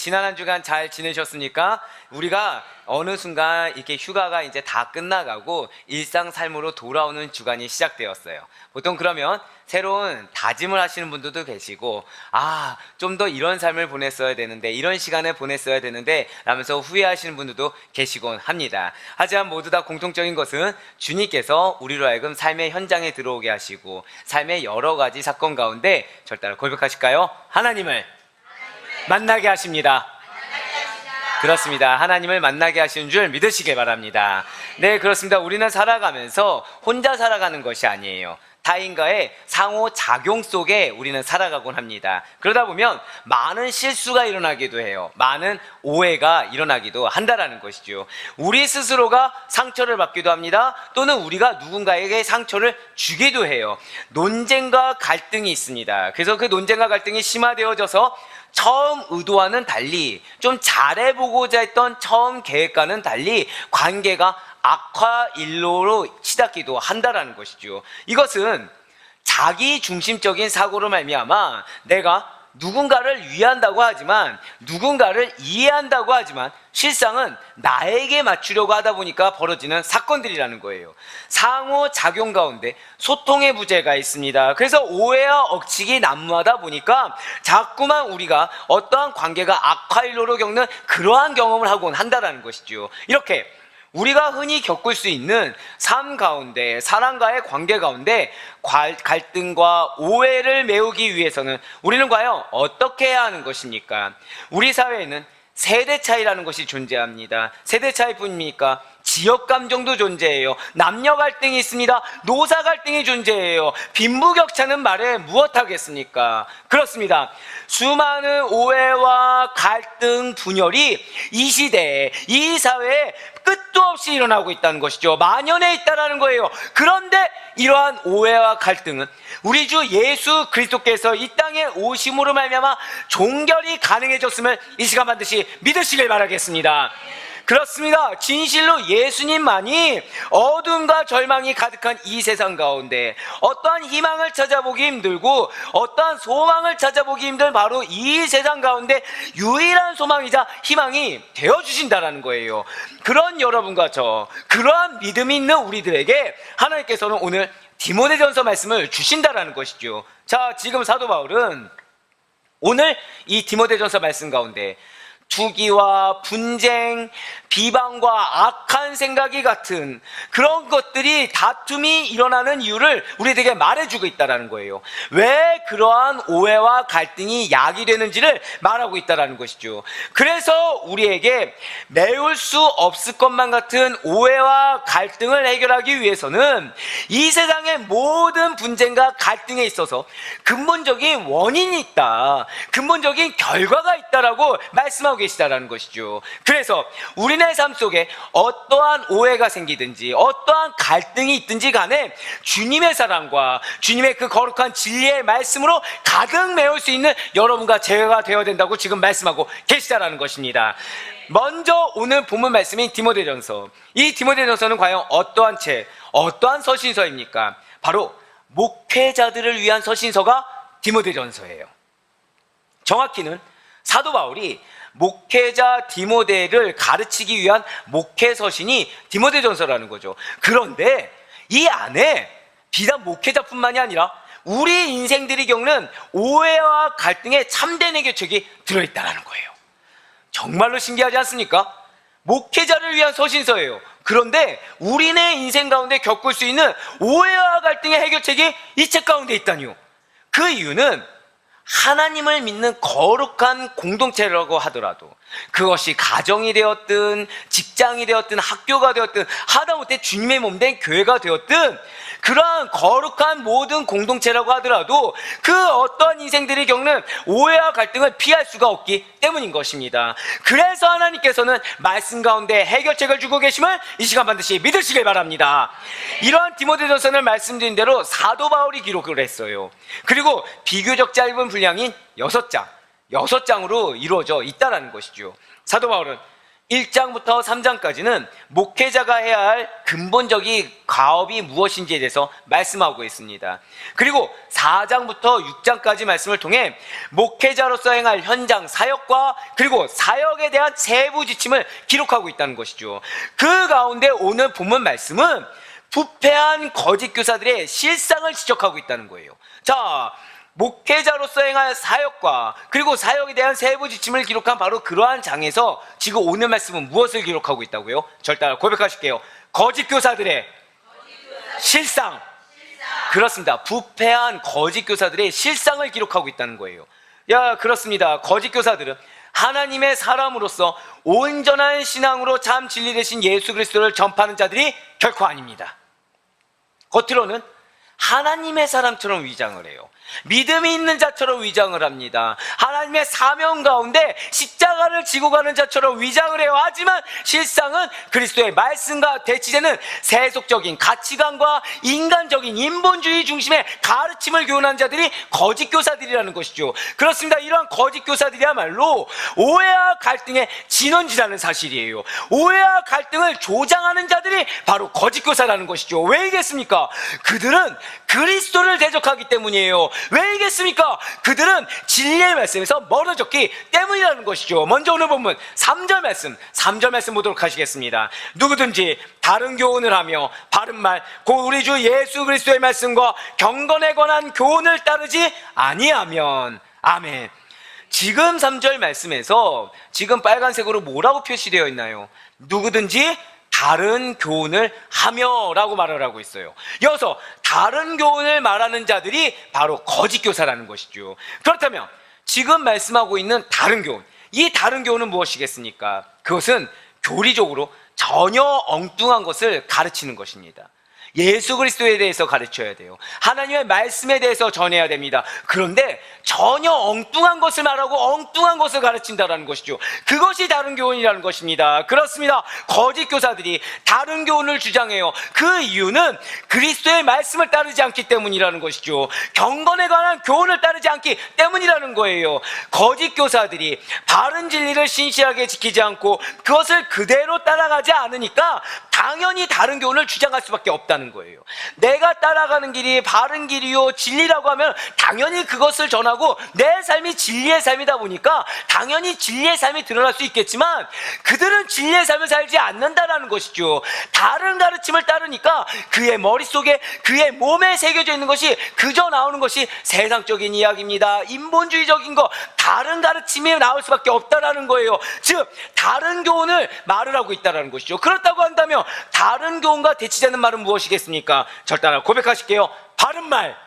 지난 한 주간 잘 지내셨습니까? 우리가 어느 순간 이렇게 휴가가 이제 다 끝나가고 일상 삶으로 돌아오는 주간이 시작되었어요. 보통 그러면 새로운 다짐을 하시는 분들도 계시고, 좀 더 이런 삶을 보냈어야 되는데, 이런 시간을 보냈어야 되는데 라면서 후회하시는 분들도 계시곤 합니다. 하지만 모두 다 공통적인 것은 주님께서 우리로 하여금 삶의 현장에 들어오게 하시고 삶의 여러 가지 사건 가운데 저를 따라 고백하실까요? 하나님을 만나게 하십니다. 그렇습니다. 하나님을 만나게 하시는 줄 믿으시길 바랍니다. 네, 그렇습니다. 우리는 살아가면서 혼자 살아가는 것이 아니에요. 타인과의 상호작용 속에 우리는 살아가곤 합니다. 그러다 보면 많은 실수가 일어나기도 해요. 많은 오해가 일어나기도 한다라는 것이죠. 우리 스스로가 상처를 받기도 합니다. 또는 우리가 누군가에게 상처를 주기도 해요. 논쟁과 갈등이 있습니다. 그래서 그 논쟁과 갈등이 심화되어져서 처음 의도와는 달리, 좀 잘해보고자 했던 처음 계획과는 달리 관계가 악화 일로로 치닫기도 한다라는 것이죠. 이것은 자기 중심적인 사고로 말미암아 내가 누군가를 위한다고 하지만, 누군가를 이해한다고 하지만 실상은 나에게 맞추려고 하다 보니까 벌어지는 사건들이라는 거예요. 상호작용 가운데 소통의 부재가 있습니다. 그래서 오해와 억측이 난무하다 보니까 자꾸만 우리가 어떠한 관계가 악화일로로 겪는 그러한 경험을 하곤 한다는 것이죠. 이렇게 우리가 흔히 겪을 수 있는 삶 가운데, 사람과의 관계 가운데 갈등과 오해를 메우기 위해서는 우리는 과연 어떻게 해야 하는 것입니까? 우리 사회에는 세대 차이라는 것이 존재합니다. 세대 차이뿐입니까? 지역 감정도 존재해요. 남녀 갈등이 있습니다. 노사 갈등이 존재해요. 빈부격차는 말해 무엇하겠습니까? 그렇습니다. 수많은 오해와 갈등, 분열이 이 시대에, 이 사회에 끝도 없이 일어나고 있다는 것이죠. 만연해 있다는 거예요. 그런데 이러한 오해와 갈등은 우리 주 예수 그리스도께서 이 땅에 오심으로 말미암아 종결이 가능해졌음을 이 시간 반드시 믿으시길 바라겠습니다. 그렇습니다. 진실로 예수님만이 어둠과 절망이 가득한 이 세상 가운데 어떠한 희망을 찾아보기 힘들고 어떠한 소망을 찾아보기 힘든 바로 이 세상 가운데 유일한 소망이자 희망이 되어주신다는 거예요. 그런 여러분과 저, 그러한 믿음이 있는 우리들에게 하나님께서는 오늘 디모데전서 말씀을 주신다는 것이죠. 자, 지금 사도 바울은 오늘 이 디모데전서 말씀 가운데 투기와 분쟁, 비방과 악한 생각이 같은 그런 것들이, 다툼이 일어나는 이유를 우리에게 말해주고 있다는 거예요. 왜 그러한 오해와 갈등이 야기되는지를 말하고 있다는 것이죠. 그래서 우리에게 메울 수 없을 것만 같은 오해와 갈등을 해결하기 위해서는 이 세상의 모든 분쟁과 갈등에 있어서 근본적인 원인이 있다, 근본적인 결과가 있다라고 말씀하고 계시다라는 것이죠. 그래서 우리네 삶 속에 어떠한 오해가 생기든지 어떠한 갈등이 있든지 간에 주님의 사랑과 주님의 그 거룩한 진리의 말씀으로 가득 메울 수 있는 여러분과 제가 되어야 된다고 지금 말씀하고 계시다라는 것입니다. 먼저 오늘 본문 말씀인 디모데전서, 이 디모데전서는 과연 어떠한 어떠한 서신서입니까? 바로 목회자들을 위한 서신서가 디모데전서예요. 정확히는 사도 바울이 목회자 디모데를 가르치기 위한 목회서신이 디모데전서라는 거죠. 그런데 이 안에 비단 목회자뿐만이 아니라 우리 인생들이 겪는 오해와 갈등의 참된 해결책이 들어있다는 거예요. 정말로 신기하지 않습니까? 목회자를 위한 서신서예요. 그런데 우리네 인생 가운데 겪을 수 있는 오해와 갈등의 해결책이 이 책 가운데 있다니요. 그 이유는 하나님을 믿는 거룩한 공동체라고 하더라도, 그것이 가정이 되었든 직장이 되었든 학교가 되었든 하다못해 주님의 몸된 교회가 되었든 그러한 거룩한 모든 공동체라고 하더라도 그 어떠한 인생들이 겪는 오해와 갈등을 피할 수가 없기 때문인 것입니다. 그래서 하나님께서는 말씀 가운데 해결책을 주고 계심을 이 시간 반드시 믿으시길 바랍니다. 이러한 디모데전서를 말씀드린 대로 사도 바울이 기록을 했어요. 그리고 비교적 짧은 분량인 6장으로 이루어져 있다는 것이죠. 사도 바울은 1장부터 3장까지는 목회자가 해야 할 근본적인 과업이 무엇인지에 대해서 말씀하고 있습니다. 그리고 4장부터 6장까지 말씀을 통해 목회자로서 행할 현장 사역과 그리고 사역에 대한 세부 지침을 기록하고 있다는 것이죠. 그 가운데 오늘 본문 말씀은 부패한 거짓 교사들의 실상을 지적하고 있다는 거예요. 자, 목회자로서 행할 사역과 그리고 사역에 대한 세부 지침을 기록한 바로 그러한 장에서 지금 오늘 말씀은 무엇을 기록하고 있다고요? 절 따라 고백하실게요. 거짓 교사들의 실상. 그렇습니다. 부패한 거짓 교사들의 실상을 기록하고 있다는 거예요. 그렇습니다. 거짓 교사들은 하나님의 사람으로서 온전한 신앙으로 참 진리 되신 예수 그리스도를 전파하는 자들이 결코 아닙니다. 겉으로는 하나님의 사람처럼 위장을 해요. 믿음이 있는 자처럼 위장을 합니다. 하나님의 사명 가운데 십자가를 지고 가는 자처럼 위장을 해요. 하지만 실상은 그리스도의 말씀과 대치되는 세속적인 가치관과 인간적인 인본주의 중심의 가르침을 교훈한 자들이 거짓 교사들이라는 것이죠. 그렇습니다. 이러한 거짓 교사들이야말로 오해와 갈등의 진원지라는 사실이에요. 오해와 갈등을 조장하는 자들이 바로 거짓 교사라는 것이죠. 왜이겠습니까? 그들은 그리스도를 대적하기 때문이에요. 왜이겠습니까? 그들은 진리의 말씀에서 멀어졌기 때문이라는 것이죠. 먼저 오늘 본문 3절 말씀 보도록 하시겠습니다. 누구든지 다른 교훈을 하며 바른 말 곧 우리 주 예수 그리스도의 말씀과 경건에 관한 교훈을 따르지 아니하면. 아멘. 지금 3절 말씀에서 지금 빨간색으로 뭐라고 표시되어 있나요? 누구든지 다른 교훈을 하며 라고 말을 하고 있어요. 여기서 다른 교훈을 말하는 자들이 바로 거짓 교사라는 것이죠. 그렇다면 지금 말씀하고 있는 다른 교훈, 이 다른 교훈은 무엇이겠습니까? 그것은 교리적으로 전혀 엉뚱한 것을 가르치는 것입니다. 예수 그리스도에 대해서 가르쳐야 돼요. 하나님의 말씀에 대해서 전해야 됩니다. 그런데 전혀 엉뚱한 것을 말하고 엉뚱한 것을 가르친다는 것이죠. 그것이 다른 교훈이라는 것입니다. 그렇습니다. 거짓 교사들이 다른 교훈을 주장해요. 그 이유는 그리스도의 말씀을 따르지 않기 때문이라는 것이죠. 경건에 관한 교훈을 따르지 않기 때문이라는 거예요. 거짓 교사들이 바른 진리를 신실하게 지키지 않고 그것을 그대로 따라가지 않으니까 당연히 다른 교훈을 주장할 수밖에 없다는 거예요. 내가 따라가는 길이 바른 길이요 진리라고 하면 당연히 그것을 전하고 내 삶이 진리의 삶이다 보니까 당연히 진리의 삶이 드러날 수 있겠지만 그들은 진리의 삶을 살지 않는다라는 것이죠. 다른 가르침을 따르니까 그의 머릿속에 그의 몸에 새겨져 있는 것이 그저 나오는 것이 세상적인 이야기입니다. 인본주의적인 거 다른 가르침이 나올 수밖에 없다라는 거예요. 즉 다른 교훈을 말을 하고 있다는 것이죠. 그렇다고 한다면 다른 교훈과 대치되는 말은 무엇이겠습니까? 절 따라 고백하실게요. 바른 말.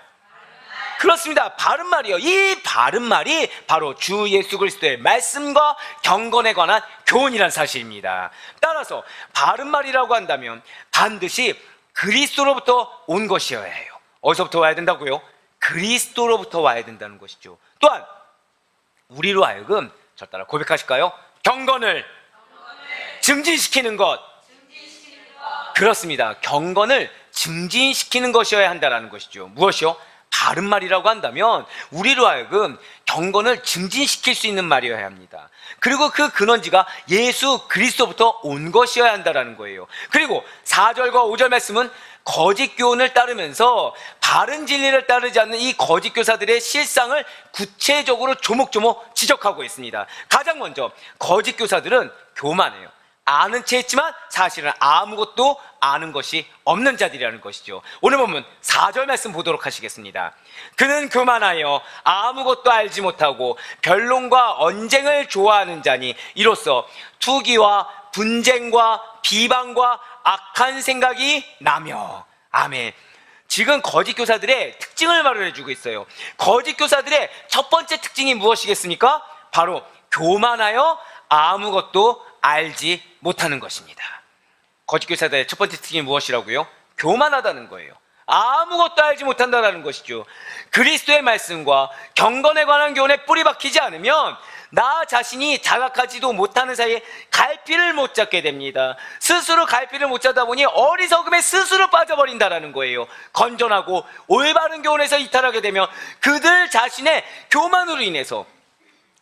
그렇습니다. 바른 말이요. 이 바른 말이 바로 주 예수 그리스도의 말씀과 경건에 관한 교훈이란 사실입니다. 따라서 바른 말이라고 한다면 반드시 그리스도로부터 온 것이어야 해요. 어디서부터 와야 된다고요? 그리스도로부터 와야 된다는 것이죠. 또한 우리로 하여금 절 따라 고백하실까요? 경건을 증진시키는 것. 그렇습니다. 경건을 증진시키는 것이어야 한다는 것이죠. 무엇이요? 바른 말이라고 한다면 우리로 하여금 경건을 증진시킬 수 있는 말이어야 합니다. 그리고 그 근원지가 예수 그리스도부터 온 것이어야 한다는 거예요. 그리고 4절과 5절 말씀은 거짓 교훈을 따르면서 바른 진리를 따르지 않는 이 거짓 교사들의 실상을 구체적으로 조목조목 지적하고 있습니다. 가장 먼저 거짓 교사들은 교만해요. 아는 체 했지만 사실은 아무것도 아는 것이 없는 자들이라는 것이죠. 오늘 보면 4절 말씀 보도록 하시겠습니다. 그는 교만하여 아무것도 알지 못하고 변론과 언쟁을 좋아하는 자니 이로써 투기와 분쟁과 비방과 악한 생각이 나며. 아멘. 지금 거짓 교사들의 특징을 말을 해주고 있어요. 거짓 교사들의 첫 번째 특징이 무엇이겠습니까? 바로 교만하여 아무것도 알지 못하는 것입니다. 거짓 교사들의 첫 번째 특징이 무엇이라고요? 교만하다는 거예요. 아무것도 알지 못한다는 것이죠. 그리스도의 말씀과 경건에 관한 교훈에 뿌리 박히지 않으면 나 자신이 자각하지도 못하는 사이에 갈피를 못 잡게 됩니다. 스스로 갈피를 못 잡다 보니 어리석음에 스스로 빠져버린다는 거예요. 건전하고 올바른 교훈에서 이탈하게 되면 그들 자신의 교만으로 인해서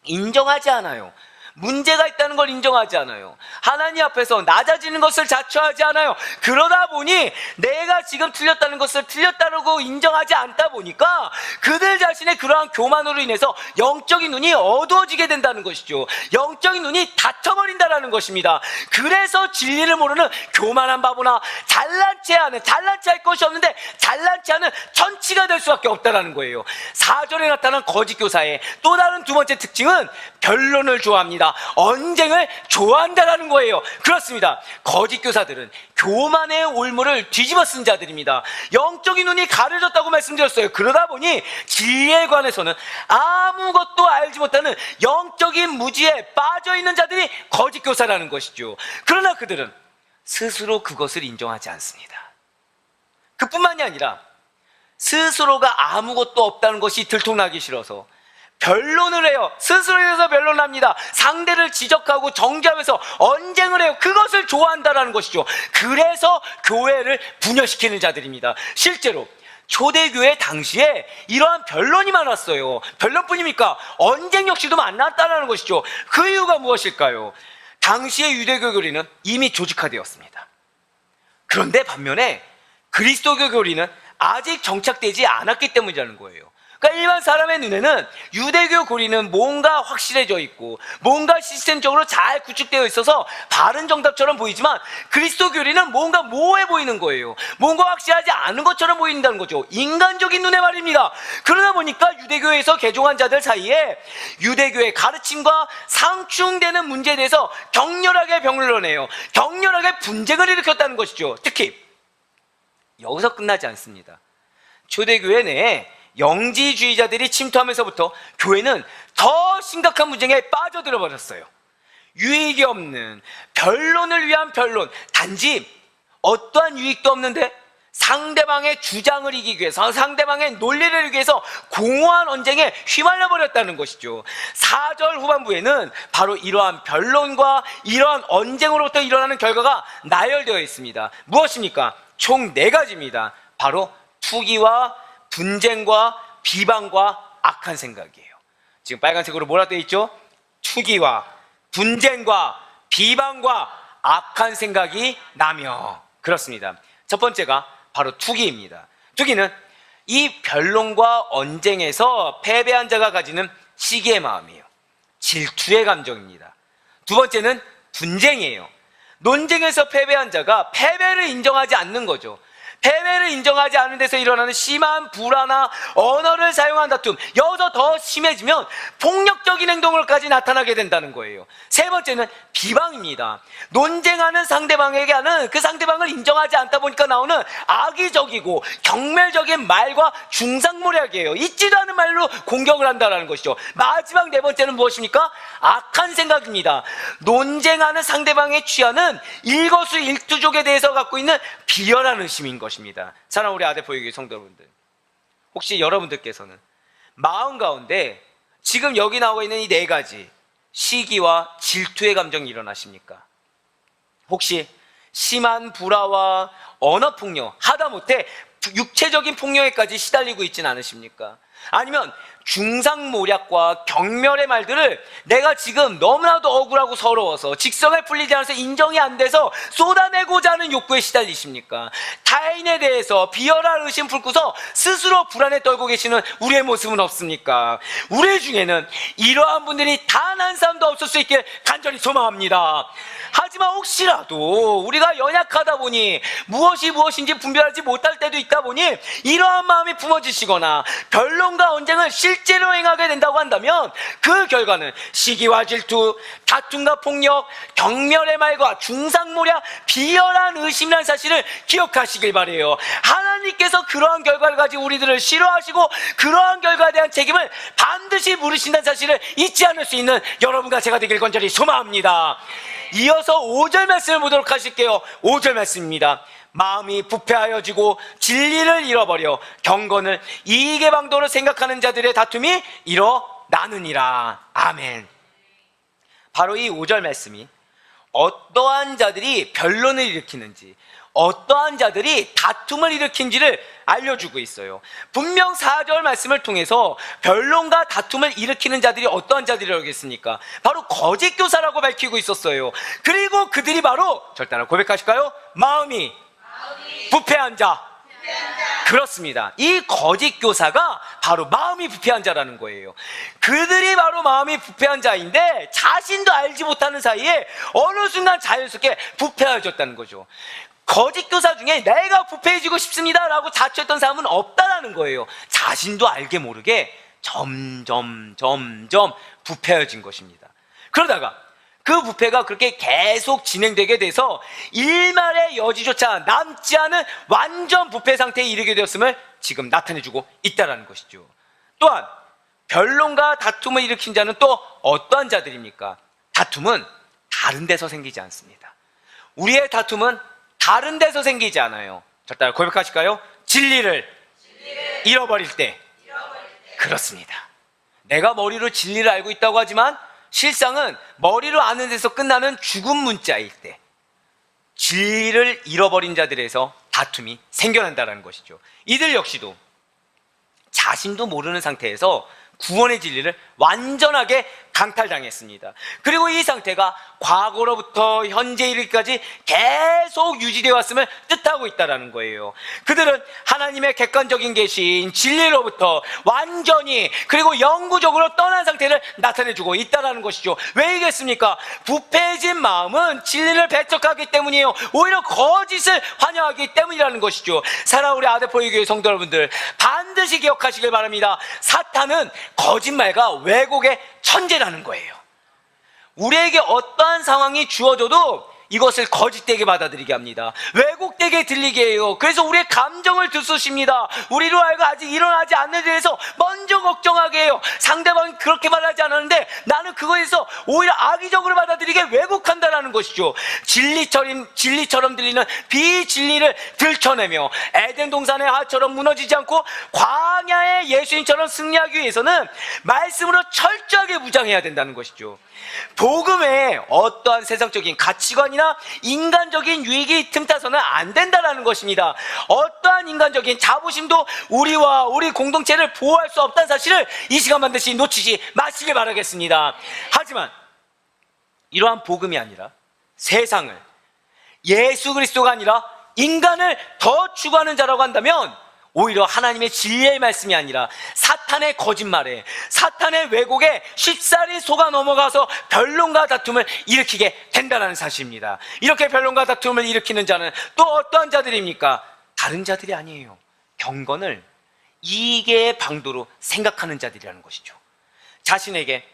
인정하지 않아요. 문제가 있다는 걸 인정하지 않아요. 하나님 앞에서 낮아지는 것을 자처하지 않아요. 그러다 보니 내가 지금 틀렸다는 것을 틀렸다고 인정하지 않다 보니까 그들 자신의 그러한 교만으로 인해서 영적인 눈이 어두워지게 된다는 것이죠. 영적인 눈이 닫혀버린다는 것입니다. 그래서 진리를 모르는 교만한 바보나 잘난 체 할 것이 없는데 잘난 체하는 천치가 될 수밖에 없다는 거예요. 4절에 나타난 거짓 교사의 또 다른 두 번째 특징은 변론을 좋아합니다. 언쟁을 좋아한다는 거예요. 그렇습니다. 거짓 교사들은 교만의 올무를 뒤집어 쓴 자들입니다. 영적인 눈이 가려졌다고 말씀드렸어요. 그러다 보니 진리에 관해서는 아무것도 알지 못하는 영적인 무지에 빠져있는 자들이 거짓 교사라는 것이죠. 그러나 그들은 스스로 그것을 인정하지 않습니다. 그뿐만이 아니라 스스로가 아무것도 없다는 것이 들통나기 싫어서 변론을 해요. 스스로에서 변론을 합니다. 상대를 지적하고 정죄하면서 언쟁을 해요. 그것을 좋아한다는 것이죠. 그래서 교회를 분열시키는 자들입니다. 실제로 초대교회 당시에 이러한 변론이 많았어요. 변론뿐입니까? 언쟁 역시도 많았다는 것이죠. 그 이유가 무엇일까요? 당시의 유대교 교리는 이미 조직화되었습니다. 그런데 반면에 그리스도교 교리는 아직 정착되지 않았기 때문이라는 거예요. 그러니까 일반 사람의 눈에는 유대교 교리는 뭔가 확실해져 있고 뭔가 시스템적으로 잘 구축되어 있어서 바른 정답처럼 보이지만 그리스도 교리는 뭔가 모호해 보이는 거예요. 뭔가 확실하지 않은 것처럼 보인다는 거죠. 인간적인 눈에 말입니다. 그러다 보니까 유대교에서 개종한 자들 사이에 유대교의 가르침과 상충되는 문제에 대해서 격렬하게 변론해요. 격렬하게 분쟁을 일으켰다는 것이죠. 특히 여기서 끝나지 않습니다. 초대교회 내에 영지주의자들이 침투하면서부터 교회는 더 심각한 분쟁에 빠져들어 버렸어요. 유익이 없는 변론을 위한 변론, 단지 어떠한 유익도 없는데 상대방의 주장을 이기기 위해서, 상대방의 논리를 이기기 위해서 공허한 언쟁에 휘말려 버렸다는 것이죠. 4절 후반부에는 바로 이러한 변론과 이러한 언쟁으로부터 일어나는 결과가 나열되어 있습니다. 무엇입니까? 총 4가지입니다. 바로 투기와 분쟁과 비방과 악한 생각이에요. 지금 빨간색으로 뭐라 되어 있죠? 투기와 분쟁과 비방과 악한 생각이 나며. 그렇습니다. 첫 번째가 바로 투기입니다. 투기는 이 변론과 언쟁에서 패배한 자가 가지는 시기의 마음이에요. 질투의 감정입니다. 두 번째는 분쟁이에요. 논쟁에서 패배한 자가 패배를 인정하지 않는 거죠. 패배를 인정하지 않는 데서 일어나는 심한 불화나 언어를 사용한 다툼, 여기서 더 심해지면 폭력적인 행동을까지 나타나게 된다는 거예요. 세 번째는 비방입니다. 논쟁하는 상대방에게는 그 상대방을 인정하지 않다 보니까 나오는 악의적이고 경멸적인 말과 중상모략이에요. 있지도 않은 말로 공격을 한다는 것이죠. 마지막 4번째는 무엇입니까? 악한 생각입니다. 논쟁하는 상대방의 취하는 일거수일투족에 대해서 갖고 있는 비열한 의심인 것입니다. 사랑하는 우리 아대포유교 성도 여러분들, 혹시 여러분들께서는 마음 가운데 지금 여기 나와 있는 이 4가지 시기와 질투의 감정이 일어나십니까? 혹시 심한 불화와 언어폭력, 하다못해 육체적인 폭력에까지 시달리고 있지는 않으십니까? 아니면 중상모략과 경멸의 말들을 내가 지금 너무나도 억울하고 서러워서 직성에 풀리지 않아서 인정이 안 돼서 쏟아내고자 하는 욕구에 시달리십니까? 타인에 대해서 비열한 의심 품고서 스스로 불안에 떨고 계시는 우리의 모습은 없습니까? 우리 중에는 이러한 분들이 단 한 사람도 없을 수 있길 간절히 소망합니다. 하지만 혹시라도 우리가 연약하다 보니 무엇이 무엇인지 분별하지 못할 때도 있다 보니 이러한 마음이 품어지시거나 변론과 언쟁을 실제로 행하게 된다고 한다면 그 결과는 시기와 질투, 다툼과 폭력, 경멸의 말과 중상모략, 비열한 의심이라는 사실을 기억하시길 바라요. 하나님께서 그러한 결과를 가지고 우리들을 싫어하시고 그러한 결과에 대한 책임을 반드시 물으신다는 사실을 잊지 않을 수 있는 여러분과 제가 되길 간절히 소망합니다. 이어서 5절 말씀을 보도록 하실게요. 5절 말씀입니다. 마음이 부패하여지고 진리를 잃어버려 경건을 이익의 방도로 생각하는 자들의 다툼이 일어나느니라. 아멘. 바로 이 5절 말씀이 어떠한 자들이 변론을 일으키는지, 어떠한 자들이 다툼을 일으킨지를 알려주고 있어요. 분명 4절 말씀을 통해서 변론과 다툼을 일으키는 자들이 어떠한 자들이라겠습니까? 바로 거짓 교사라고 밝히고 있었어요. 그리고 그들이 바로 절단을 고백하실까요? 마음이 부패한 자. 그렇습니다. 이 거짓 교사가 바로 마음이 부패한 자라는 거예요. 그들이 바로 마음이 부패한 자인데 자신도 알지 못하는 사이에 어느 순간 자연스럽게 부패해졌다는 거죠. 거짓 교사 중에 내가 부패해지고 싶습니다 라고 자처했던 사람은 없다라는 거예요. 자신도 알게 모르게 점점 부패해진 것입니다. 그러다가 그 부패가 그렇게 계속 진행되게 돼서 일말의 여지조차 남지 않은 완전 부패 상태에 이르게 되었음을 지금 나타내주고 있다는 것이죠. 또한 변론과 다툼을 일으킨 자는 또 어떠한 자들입니까? 다툼은 다른 데서 생기지 않습니다. 우리의 다툼은 다른 데서 생기지 않아요. 자, 따라 고백하실까요? 진리를 잃어버릴 때. 그렇습니다. 내가 머리로 진리를 알고 있다고 하지만 실상은 머리로 아는 데서 끝나는 죽은 문자일 때 진리를 잃어버린 자들에서 다툼이 생겨난다는 것이죠. 이들 역시도 자신도 모르는 상태에서 구원의 진리를 완전하게 강탈당했습니다. 그리고 이 상태가 과거로부터 현재 이르기까지 계속 유지되어 왔음을 뜻하고 있다는 거예요. 그들은 하나님의 객관적인 계시인 진리로부터 완전히 그리고 영구적으로 떠난 상태를 나타내주고 있다는 것이죠. 왜이겠습니까? 부패해진 마음은 진리를 배척하기 때문이에요. 오히려 거짓을 환영하기 때문이라는 것이죠. 사랑하는 우리 아데포의 교회 성도 여러분들, 반드시 기억하시길 바랍니다. 사탄은 거짓말과 왜곡의 천재라는 거예요. 우리에게 어떠한 상황이 주어져도 이것을 거짓되게 받아들이게 합니다. 왜곡되게 들리게 해요. 그래서 우리의 감정을 들쑤십니다. 우리로 알고 아직 일어나지 않는 데에서 먼저 걱정하게 해요. 상대방이 그렇게 말하지 않았는데 나는 그거에서 오히려 악의적으로 받아들이게 왜곡한다는 것이죠. 진리처럼 들리는 비진리를 들춰내며 에덴 동산의 하처럼 무너지지 않고 광야의 예수님처럼 승리하기 위해서는 말씀으로 철저하게 무장해야 된다는 것이죠. 복음에 어떠한 세상적인 가치관이나 인간적인 유익이 틈타서는 안 된다는 것입니다. 어떠한 인간적인 자부심도 우리와 우리 공동체를 보호할 수 없다는 사실을 이 시간 반드시 놓치지 마시길 바라겠습니다. 하지만 이러한 복음이 아니라 세상을, 예수 그리스도가 아니라 인간을 더 추구하는 자라고 한다면 오히려 하나님의 진리의 말씀이 아니라 사탄의 거짓말에, 사탄의 왜곡에 쉽사리 속아 넘어가서 변론과 다툼을 일으키게 된다는 사실입니다. 이렇게 변론과 다툼을 일으키는 자는 또 어떠한 자들입니까? 다른 자들이 아니에요. 경건을 이익의 방도로 생각하는 자들이라는 것이죠. 자신에게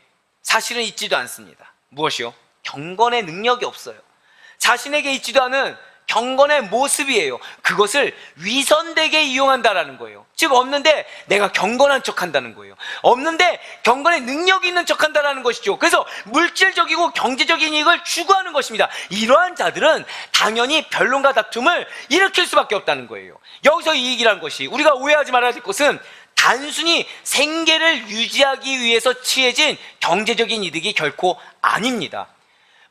사실은 있지도 않습니다. 무엇이요? 경건의 능력이 없어요. 자신에게 있지도 않은 경건의 모습이에요. 그것을 위선되게 이용한다라는 거예요. 즉 없는데 내가 경건한 척한다는 거예요. 없는데 경건의 능력이 있는 척한다라는 것이죠. 그래서 물질적이고 경제적인 이익을 추구하는 것입니다. 이러한 자들은 당연히 변론과 다툼을 일으킬 수밖에 없다는 거예요. 여기서 이익이라는 것이 우리가 오해하지 말아야 될 것은 단순히 생계를 유지하기 위해서 취해진 경제적인 이득이 결코 아닙니다.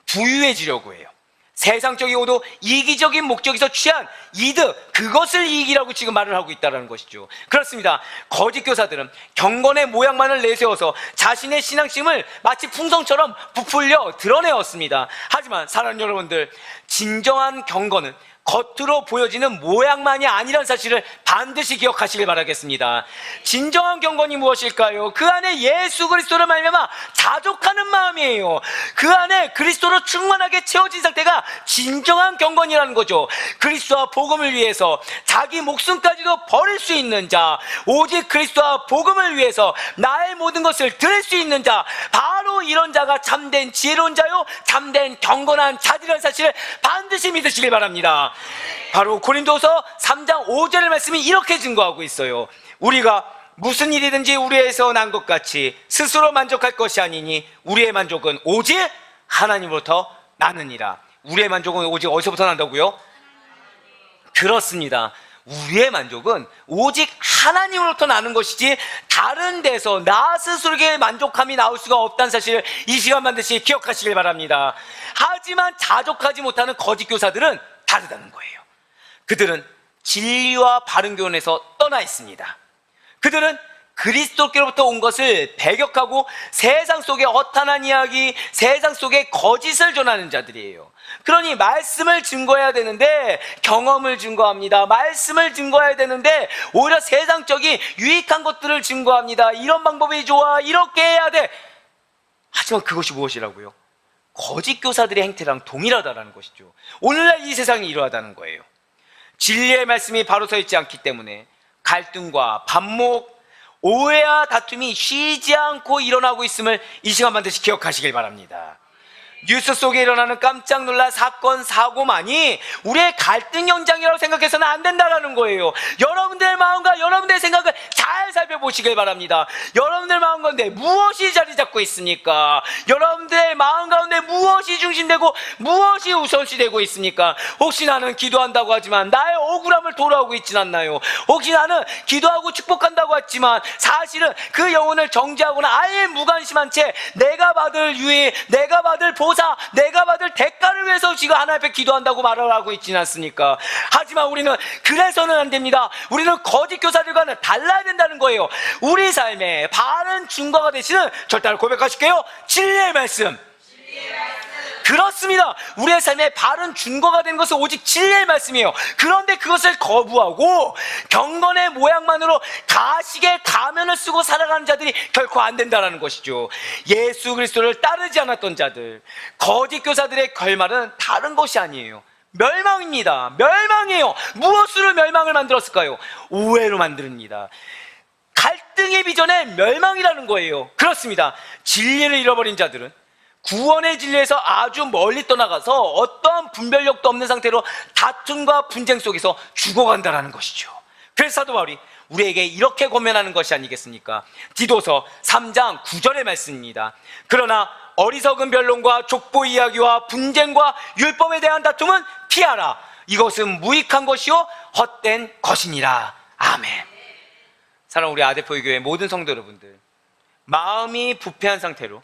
부유해지려고 해요. 세상적이고도 이기적인 목적에서 취한 이득, 그것을 이익이라고 지금 말을 하고 있다는 것이죠. 그렇습니다. 거짓 교사들은 경건의 모양만을 내세워서 자신의 신앙심을 마치 풍성처럼 부풀려 드러내었습니다. 하지만 사랑하는 여러분들, 진정한 경건은 겉으로 보여지는 모양만이 아니란 사실을 반드시 기억하시길 바라겠습니다. 진정한 경건이 무엇일까요? 그 안에 예수 그리스도를 말미암아 자족하는 마음이에요. 그 안에 그리스도로 충만하게 채워진 상태가 진정한 경건이라는 거죠. 그리스도와 복음을 위해서 자기 목숨까지도 버릴 수 있는 자, 오직 그리스도와 복음을 위해서 나의 모든 것을 드릴 수 있는 자, 바로 이런 자가 참된 지혜로운 자요, 참된 경건한 자들이라는 사실을 반드시 믿으시길 바랍니다. 바로 고린도서 3장 5절의 말씀이 이렇게 증거하고 있어요. 우리가 무슨 일이든지 우리에서 난 것 같이 스스로 만족할 것이 아니니 우리의 만족은 오직 하나님으로부터 나느니라. 우리의 만족은 오직 어디서부터 난다고요? 그렇습니다. 우리의 만족은 오직 하나님으로부터 나는 것이지 다른 데서 나 스스로에게 만족함이 나올 수가 없다는 사실을 이 시간 반드시 기억하시길 바랍니다. 하지만 자족하지 못하는 거짓 교사들은 다르다는 거예요. 그들은 진리와 바른 교훈에서 떠나 있습니다. 그들은 그리스도께로부터 온 것을 배격하고 세상 속의 허탄한 이야기, 세상 속의 거짓을 전하는 자들이에요. 그러니 말씀을 증거해야 되는데 경험을 증거합니다. 말씀을 증거해야 되는데 오히려 세상적인 유익한 것들을 증거합니다. 이런 방법이 좋아, 이렇게 해야 돼. 하지만 그것이 무엇이라고요? 거짓 교사들의 행태랑 동일하다는 것이죠. 오늘날 이 세상이 이러하다는 거예요. 진리의 말씀이 바로 서 있지 않기 때문에 갈등과 반목, 오해와 다툼이 쉬지 않고 일어나고 있음을 이 시간 반드시 기억하시길 바랍니다. 뉴스 속에 일어나는 깜짝 놀랄 사건, 사고만이 우리의 갈등 현장이라고 생각해서는 안 된다는 거예요. 여러분들의 마음과 여러분들의 생각을 잘 살펴보시길 바랍니다. 여러분들 마음 가운데 무엇이 자리 잡고 있습니까? 여러분들의 마음 가운데 무엇이 중심되고 무엇이 우선시되고 있습니까? 혹시 나는 기도한다고 하지만 나의 억울함을 돌아오고 있진 않나요? 혹시 나는 기도하고 축복한다고 했지만 사실은 그 영혼을 정죄하거나 아예 무관심한 채 내가 받을 유익, 내가 받을 보상, 내가 받을 대가를 위해서 지금 하나님 앞에 기도한다고 말을 하고 있지는 않습니까? 하지만 우리는 그래서는 안 됩니다. 우리는 거짓 교사들과는 달라야 된다는 거예요. 우리 삶에 바른 증거가 되시는, 절대로 고백하실게요, 진리의 말씀. 그렇습니다. 우리의 삶에 바른 증거가 되는 것은 오직 진리의 말씀이에요. 그런데 그것을 거부하고 경건의 모양만으로 가식의 가면을 쓰고 살아가는 자들이 결코 안 된다는 것이죠. 예수 그리스도를 따르지 않았던 자들, 거짓 교사들의 결말은 다른 것이 아니에요. 멸망입니다. 멸망이에요. 무엇으로 멸망을 만들었을까요? 오해로 만듭니다. 갈등의 비전에 멸망이라는 거예요. 그렇습니다. 진리를 잃어버린 자들은 구원의 진리에서 아주 멀리 떠나가서 어떠한 분별력도 없는 상태로 다툼과 분쟁 속에서 죽어간다는 것이죠. 그래서 사도 바울이 우리에게 이렇게 권면하는 것이 아니겠습니까? 디도서 3장 9절의 말씀입니다. 그러나 어리석은 변론과 족보 이야기와 분쟁과 율법에 대한 다툼은 피하라. 이것은 무익한 것이요 헛된 것이니라. 아멘. 사랑하는 우리 아대포의 교회 모든 성도 여러분들, 마음이 부패한 상태로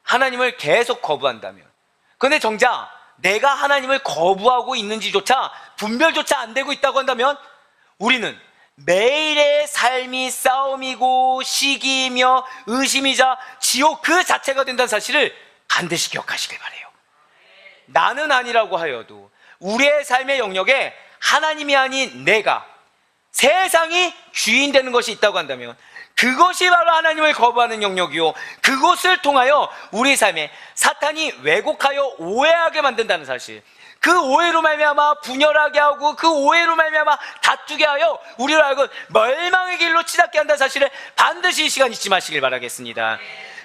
하나님을 계속 거부한다면, 그런데 정작 내가 하나님을 거부하고 있는지조차 분별조차 안 되고 있다고 한다면 우리는 매일의 삶이 싸움이고 시기이며 의심이자 지옥 그 자체가 된다는 사실을 반드시 기억하시길 바라요. 나는 아니라고 하여도 우리의 삶의 영역에 하나님이 아닌 내가, 세상이 주인 되는 것이 있다고 한다면 그것이 바로 하나님을 거부하는 영역이요, 그것을 통하여 우리 삶에 사탄이 왜곡하여 오해하게 만든다는 사실, 그 오해로 말미암아 분열하게 하고 그 오해로 말미암아 다투게 하여 우리를 알고 멸망의 길로 치닫게 한다는 사실을 반드시 이 시간 잊지 마시길 바라겠습니다.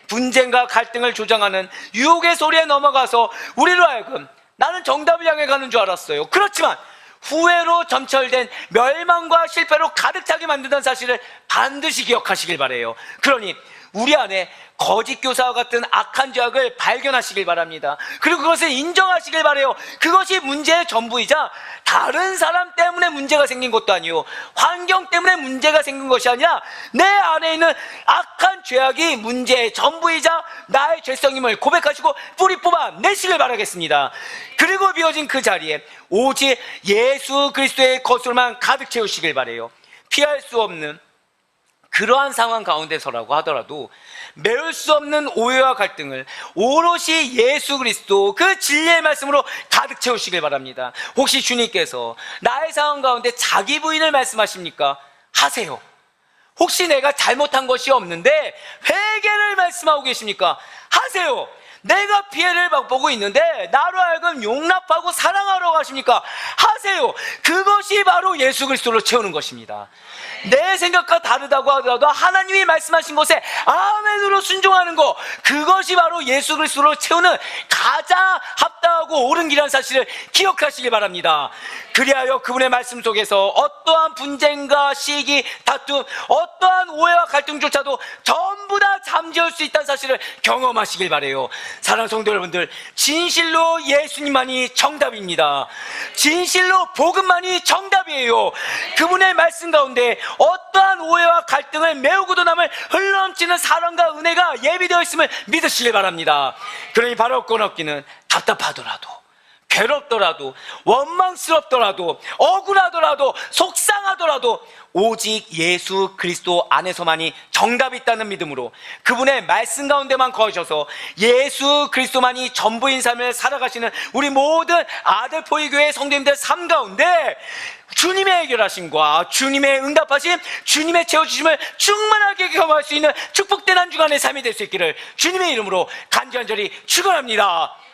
분쟁과 갈등을 조장하는 유혹의 소리에 넘어가서 우리로 하여금 나는 정답을 향해 가는 줄 알았어요, 그렇지만 후회로 점철된 멸망과 실패로 가득 차게 만든다는 사실을 반드시 기억하시길 바라요. 그러니 우리 안에 거짓 교사와 같은 악한 죄악을 발견하시길 바랍니다. 그리고 그것을 인정하시길 바라요. 그것이 문제의 전부이자 다른 사람 때문에 문제가 생긴 것도 아니요, 환경 때문에 문제가 생긴 것이 아니라 내 안에 있는 악한 죄악이 문제의 전부이자 나의 죄성임을 고백하시고 뿌리 뽑아 내시길 바라겠습니다. 그리고 비워진 그 자리에 오직 예수 그리스도의 것으로만 가득 채우시길 바라요. 피할 수 없는 그러한 상황 가운데서라고 하더라도 메울 수 없는 오해와 갈등을 오롯이 예수 그리스도 그 진리의 말씀으로 가득 채우시길 바랍니다. 혹시 주님께서 나의 상황 가운데 자기 부인을 말씀하십니까? 하세요. 혹시 내가 잘못한 것이 없는데 회개를 말씀하고 계십니까? 하세요. 내가 피해를 맛보고 있는데 나로 하여금 용납하고 사랑하러 하십니까? 하세요. 그것이 바로 예수 그리스도로 채우는 것입니다. 내 생각과 다르다고 하더라도 하나님이 말씀하신 것에 아멘으로 순종하는 것, 그것이 바로 예수 그리스도로 채우는 가장 합당하고 옳은 길이라는 사실을 기억하시기 바랍니다. 그리하여 그분의 말씀 속에서 어떠한 분쟁과 시기, 다툼, 어떠한 오해와 갈등조차도 전부 다 잠재울 수 있다는 사실을 경험하시길 바라요. 사랑하는 성도 여러분들, 진실로 예수님만이 정답입니다. 진실로 복음만이 정답이에요. 그분의 말씀 가운데 어떠한 오해와 갈등을 메우고도 남을 흘러넘치는 사랑과 은혜가 예비되어 있음을 믿으시길 바랍니다. 그러니 바로 끊었기는 답답하더라도, 괴롭더라도, 원망스럽더라도, 억울하더라도, 속상하더라도 오직 예수 그리스도 안에서만이 정답이 있다는 믿음으로 그분의 말씀 가운데만 거하셔서 예수 그리스도만이 전부인 삶을 살아가시는 우리 모든 아들포유교회 성도님들 삶 가운데 주님의 해결하심과 주님의 응답하심, 주님의 채워주심을 충만하게 경험할 수 있는 축복된 한 주간의 삶이 될 수 있기를 주님의 이름으로 간절히 축원합니다.